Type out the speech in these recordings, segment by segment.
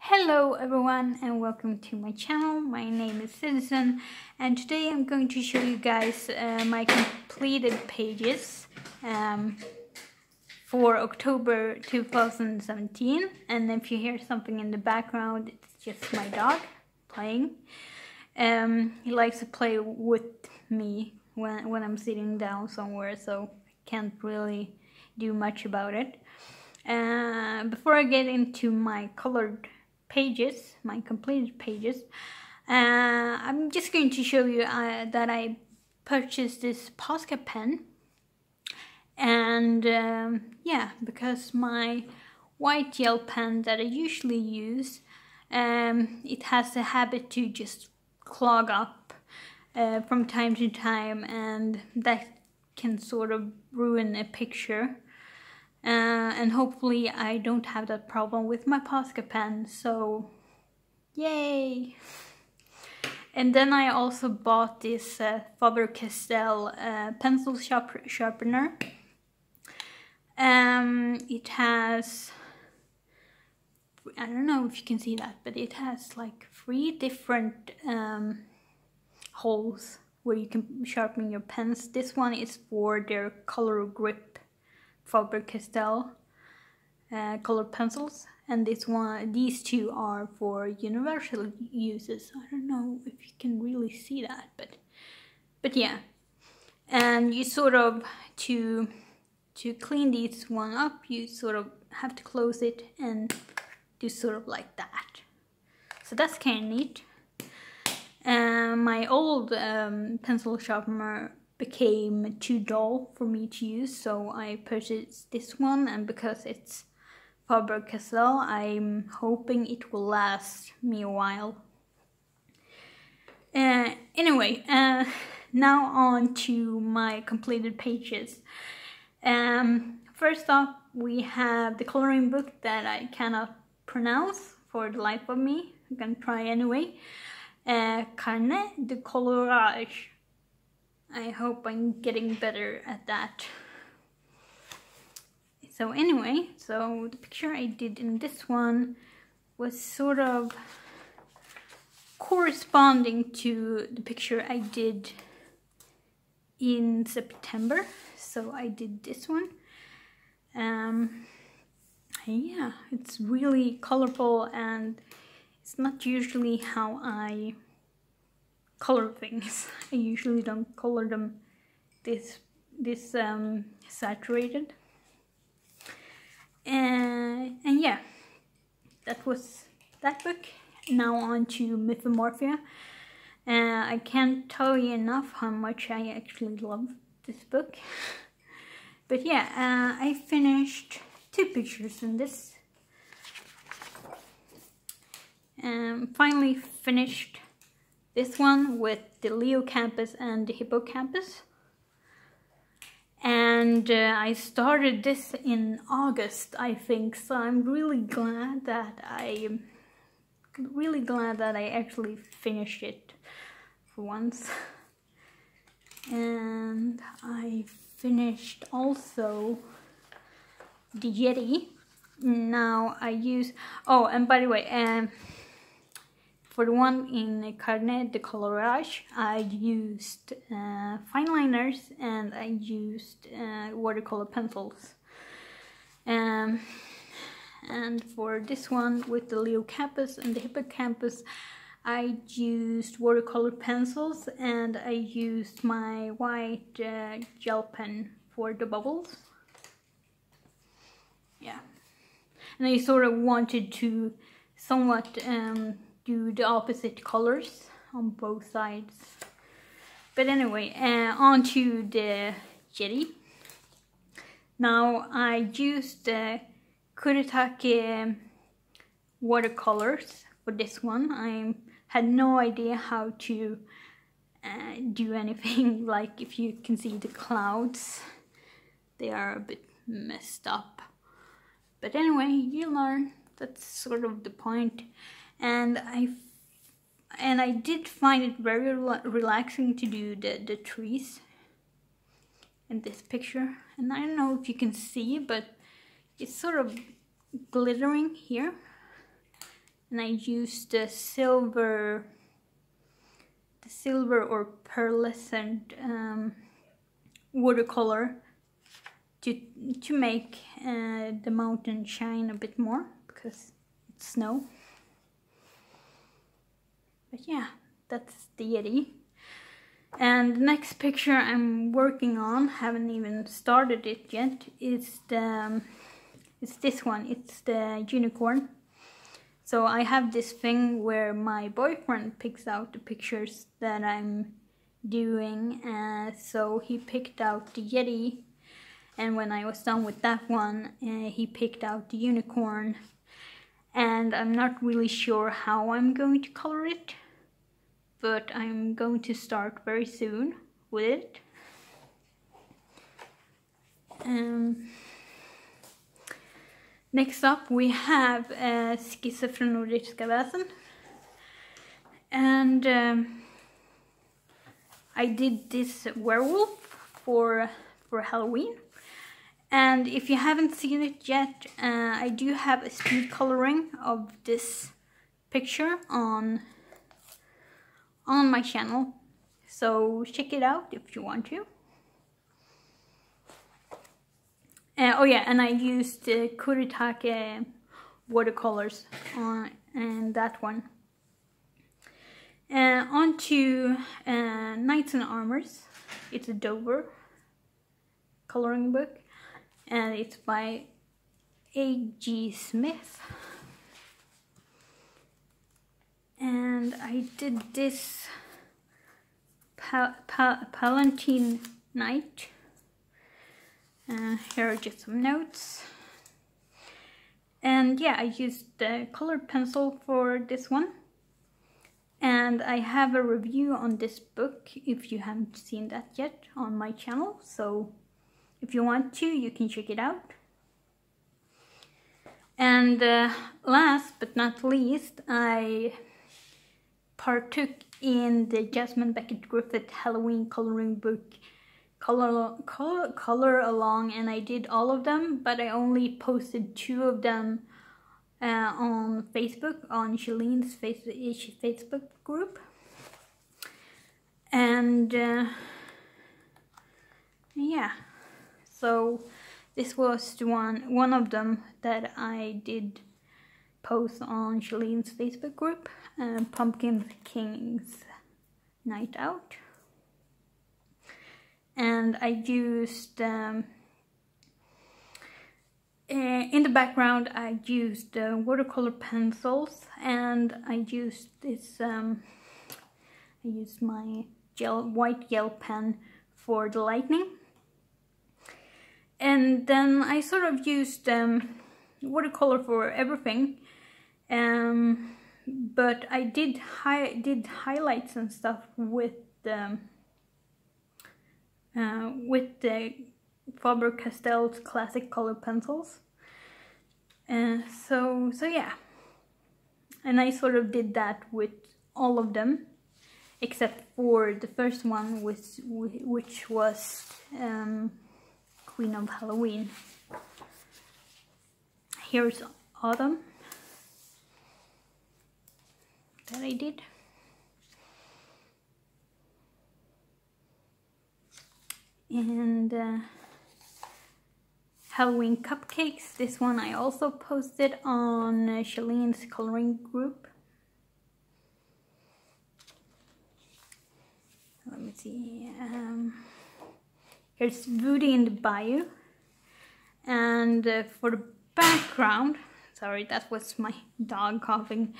Hello everyone and welcome to my channel. My name is Citizen and today I'm going to show you guys my completed pages for October 2017. And if you hear something in the background, it's just my dog playing. He likes to play with me when I'm sitting down somewhere, so I can't really do much about it. Before I get into my colored pages, my completed pages, I'm just going to show you that I purchased this Posca pen, and yeah, because my white gel pen that I usually use, it has a habit to just clog up from time to time, and that can sort of ruin a picture. And hopefully I don't have that problem with my Posca pen, so yay! And then I also bought this Faber-Castell pencil sharpener. It has, I don't know if you can see that, but it has like 3 different holes where you can sharpen your pens. This one is for their color grip Faber-Castell color pencils, and these two are for universal uses. I don't know if you can really see that, but yeah. And you sort of, to clean this one up, you sort of have to close it and do sort of like that. So that's kind of neat. My old pencil sharpener became too dull for me to use, so I purchased this one, and because it's Faber-Castell, I'm hoping it will last me a while. Anyway, now on to my completed pages. First off, we have the coloring book that I cannot pronounce for the life of me. I'm gonna try anyway. Carnet de colorage. I hope I'm getting better at that. So anyway, so the picture I did in this one was sort of corresponding to the picture I did in September. So I did this one. Yeah, it's really colorful, and it's not usually how I color things. I usually don't color them this saturated. And yeah, that was that book. Now on to Mythomorphia. I can't tell you enough how much I actually love this book. But yeah, I finished 2 pictures in this. Finally finished this one with the Leocampus and the Hippocampus. And I started this in August, I think, so I'm really glad that I actually finished it for once. And I finished also the Yeti. Now I use, oh, and by the way, for the one in Carnet de colorage, I used fine liners, and I used watercolor pencils. And for this one with the Leocampus and the Hippocampus, I used watercolor pencils, and I used my white gel pen for the bubbles. Yeah. And I sort of wanted to somewhat do the opposite colors on both sides. But anyway, on to the Yeti. Now I used Kuretake watercolors for this one. I had no idea how to do anything. Like, if you can see the clouds, they are a bit messed up. But anyway, you learn. That's sort of the point. And I did find it very relaxing to do the trees in this picture. And I don't know if you can see, but it's sort of glittering here. and I used the silver or pearlescent watercolor to make the mountain shine a bit more because it's snow. But yeah, that's the Yeti. And the next picture I'm working on, haven't even started it yet, is it's this one. It's the unicorn. So I have this thing where my boyfriend picks out the pictures that I'm doing. So he picked out the Yeti, and when I was done with that one, he picked out the unicorn. And I'm not really sure how I'm going to color it, but I'm going to start very soon with it. Next up we have Skisser från nordiska väsen. And I did this werewolf for Halloween. And if you haven't seen it yet, I do have a speed coloring of this picture on my channel. So check it out if you want to. Oh yeah, and I used Kuretake watercolors on that one. On to Knights and Armors. It's a Dover coloring book, and it's by A.G. Smith. And I did this Palatine Knight. Here are just some notes. And yeah, I used the colored pencil for this one. And I have a review on this book, if you haven't seen that yet, on my channel. So if you want to, you can check it out. And last but not least, I partook in the Jasmine Beckett Griffith Halloween coloring book color along, and I did all of them, but I only posted 2 of them on Facebook, on Shalene's Facebook group. And yeah, so this was the one of them that I did post on Shalene's Facebook group, Pumpkin King's Night Out. And I used, in the background, I used watercolor pencils, and I used this, I used my white gel pen for the lightning. And then I sort of used watercolor for everything, but I did highlights and stuff with the Faber-Castell's classic color pencils. So yeah, and I sort of did that with all of them, except for the first one, which was Queen of Halloween. Here's Autumn that I did. And Halloween cupcakes. This one I also posted on Shalene's coloring group. Let me see. Here's Woody in the Bayou. And for the background, sorry, that was my dog coughing.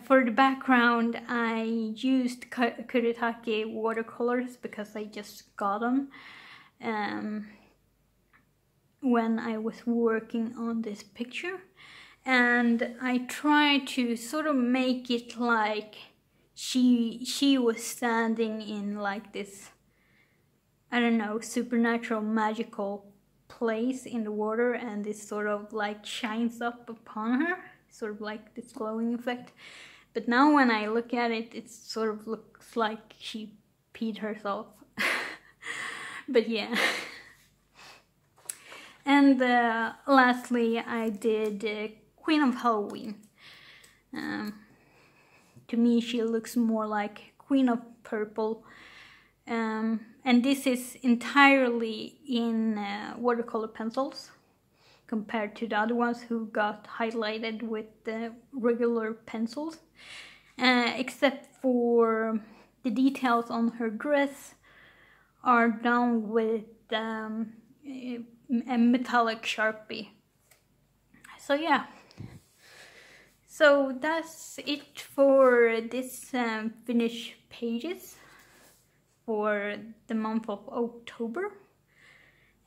For the background, I used Kuretake watercolors because I just got them when I was working on this picture. And I tried to sort of make it like she was standing in like this, I don't know, supernatural, magical place in the water, and this sort of like shines up upon her, sort of like this glowing effect. But now when I look at it, it sort of looks like she peed herself. But yeah. And lastly, I did Queen of Halloween. To me, she looks more like Queen of Purple. And this is entirely in watercolor pencils, compared to the other ones who got highlighted with the regular pencils. Except for the details on her dress are done with a metallic Sharpie. So yeah. So that's it for this finished pages for the month of October.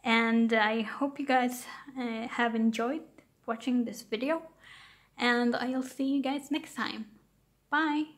And I hope you guys have enjoyed watching this video. And I'll see you guys next time. Bye!